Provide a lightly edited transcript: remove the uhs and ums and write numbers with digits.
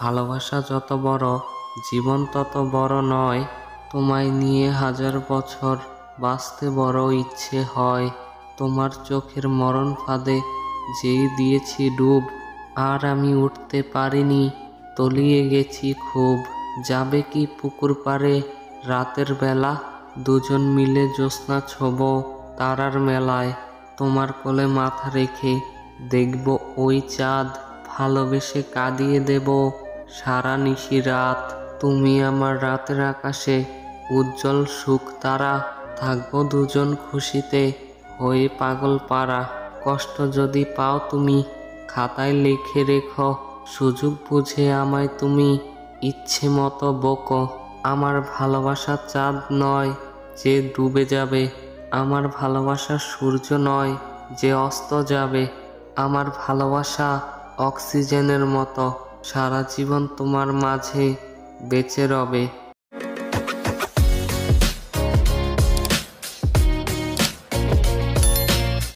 ভালোবাসা যত বড়, জীবন তত বড় নয়। তোমায় নিয়ে 1000 বছর বাঁচতে বড় ইচ্ছে হয়। তোমার চোখের মরণ ফাঁদে যেই দিয়েছি ডুব, আর আমি উঠতে পারিনি, তলিয়ে গেছি খুব। যাবে কি পুকুর পাড়ে রাতের বেলা, দুজন মিলে জ্যোৎস্না ছোব তারার মেলায়। তোমার কোলে মাথা রেখে দেখব ওই চাঁদ, ভালোবেসে কাঁদিয়ে দেব সারা নিশি রাত। তুমি আমার রাতের আকাশে উজ্জ্বল সুখ তারা, থাকবো দুজন খুশিতে হয়ে পাগল পারা। কষ্ট যদি পাও তুমি খাতায় লিখে রেখো, সুযোগ বুঝে আমায় তুমি ইচ্ছে মতো বকো। আমার ভালোবাসা চাঁদ নয় যে ডুবে যাবে, আমার ভালোবাসা সূর্য নয় যে অস্ত যাবে। আমার ভালোবাসা অক্সিজেনের মতো, সারা জীবন তোমার মাঝে বেঁচে রবে।